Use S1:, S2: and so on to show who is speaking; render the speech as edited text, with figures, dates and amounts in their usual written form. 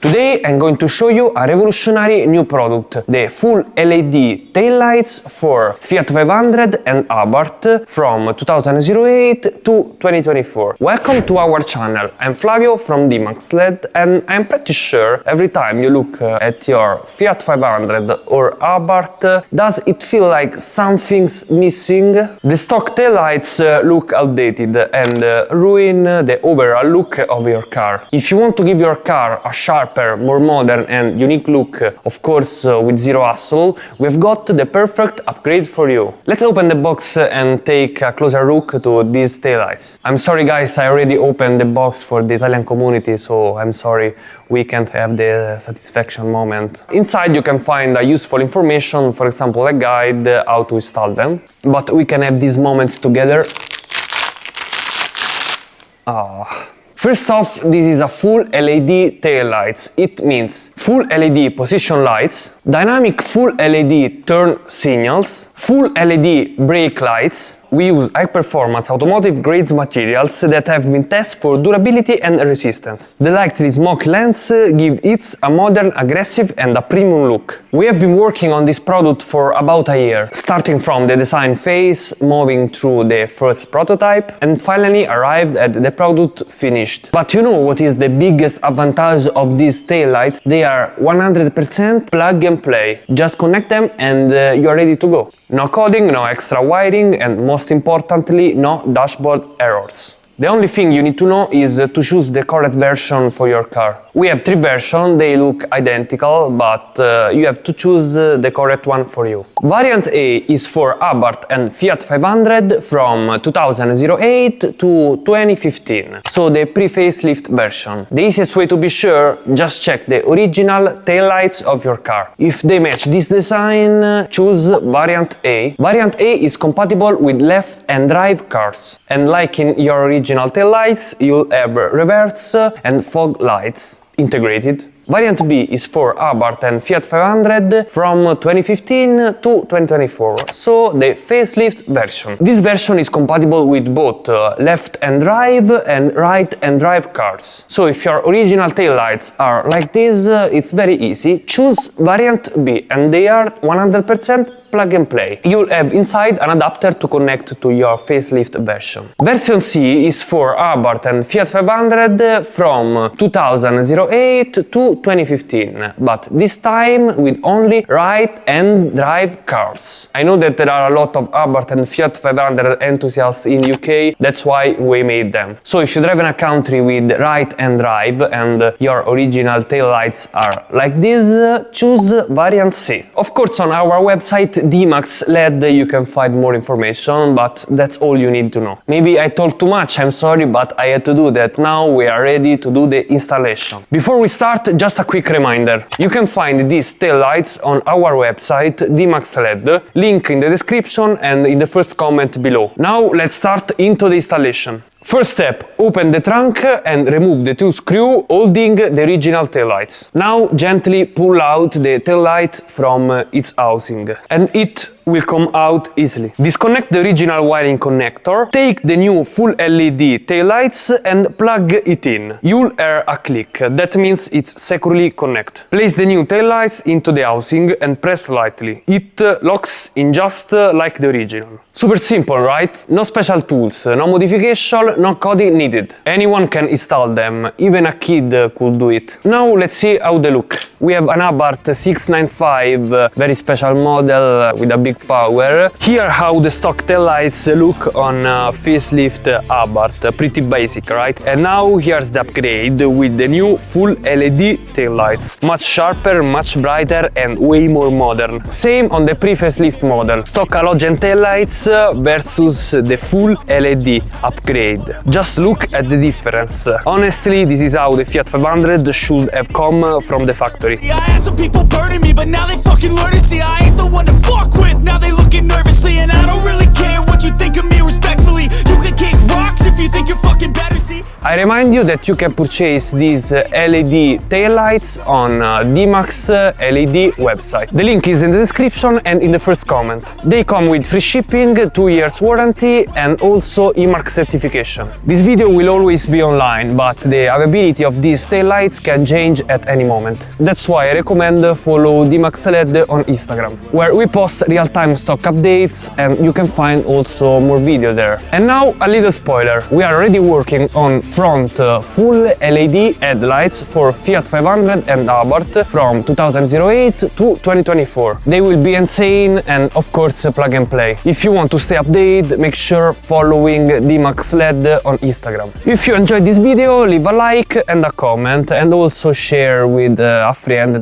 S1: Today I'm going to show you a revolutionary new product, the full LED taillights for Fiat 500 and Abarth from 2008 to 2024. Welcome to our channel. I'm Flavio from DEMAX LED, and I'm pretty sure every time you look at your Fiat 500 or Abarth, does it feel like something's missing? The stock taillights look outdated and ruin the overall look of your car. If you want to give your car a sharper, more modern and unique look, of course with zero hassle, we've got the perfect upgrade for you. Let's open the box and take a closer look to these taillights. I'm sorry guys, I already opened the box for the Italian community, so I'm sorry we can't have the satisfaction moment. Inside you can find useful information, for example a guide how to install them, but we can have these moments together. First off, this is a full LED taillights. It means full LED position lights, dynamic full LED turn signals, full LED brake lights. We use high-performance automotive grades materials that have been tested for durability and resistance. The lightly smoke lens gives it a modern, aggressive and a premium look. We have been working on this product for about a year, starting from the design phase, moving through the first prototype, and finally arrived at the product finished. But you know what is the biggest advantage of these taillights? They are 100% plug and play. Just connect them and you are ready to go. No coding, no extra wiring, and most importantly, no dashboard errors. The only thing you need to know is to choose the correct version for your car. We have 3 versions, they look identical, but you have to choose the correct one for you. Variant A is for Abarth and Fiat 500 from 2008 to 2015, so the pre-facelift version. The easiest way to be sure, just check the original taillights of your car. If they match this design, choose Variant A. Variant A is compatible with left and drive cars, and like in your original taillights, you'll have reverse and fog lights integrated. Variant B is for Abarth and Fiat 500 from 2015 to 2024, so the facelift version. This version is compatible with both left and drive and right and drive cars. So if your original taillights are like this, it's very easy. Choose Variant B and they are 100% plug and play. You'll have inside an adapter to connect to your facelift version. Version C is for Abarth and Fiat 500 from 2008 to 2015, but this time with only right and drive cars. I know that there are a lot of Abarth and Fiat 500 enthusiasts in UK, that's why we made them. So if you drive in a country with right and drive and your original taillights are like this, choose Variant C. Of course, on our website DEMAX LED you can find more information, but that's all you need to know. Maybe I talked too much, I'm sorry, but I had to do that. Now we are ready to do the installation. Before we start, just a quick reminder. You can find these taillights on our website DEMAX LED, link in the description and in the first comment below. Now let's start into the installation. First step, open the trunk and remove the 2 screws holding the original taillights. Now gently pull out the taillight from its housing and it will come out easily. Disconnect the original wiring connector, take the new full LED taillights and plug it in. You'll hear a click, that means it's securely connected. Place the new taillights into the housing and press lightly. It locks in just like the original. Super simple, right? No special tools, no modification, no coding needed. Anyone can install them, even a kid could do it. Now let's see how they look. We have an Abarth 695, very special model with a big power. Here how the stock taillights look on facelift Abarth, pretty basic, right? And now here's the upgrade with the new full LED taillights. Much sharper, much brighter and way more modern. Same on the pre-facelift model. Stock halogen taillights versus the full LED upgrade. Just look at the difference. Honestly, this is how the Fiat 500 should have come from the factory.
S2: I had some people burning me, but now they fucking learn to see I ain't the one to fuck with. Now they looking nervously, and I don't really care what you think of me respectfully. You can kick rocks if you think you're fucking better, see.
S1: I remind you that you can purchase these LED taillights on DEMAX LED website. The link is in the description and in the first comment. They come with free shipping, 2 years warranty and also EMARC certification. This video will always be online, but the availability of these taillights can change at any moment. That's why I recommend follow DEMAX LED on Instagram, where we post real-time stock updates and you can find also more video there. And now a little spoiler, we are already working on front full LED headlights for Fiat 500 and Abarth from 2008 to 2024. They will be insane and of course plug and play. If you want to stay updated, make sure following DEMAX LED on Instagram. If you enjoyed this video, leave a like and a comment and also share with a friend.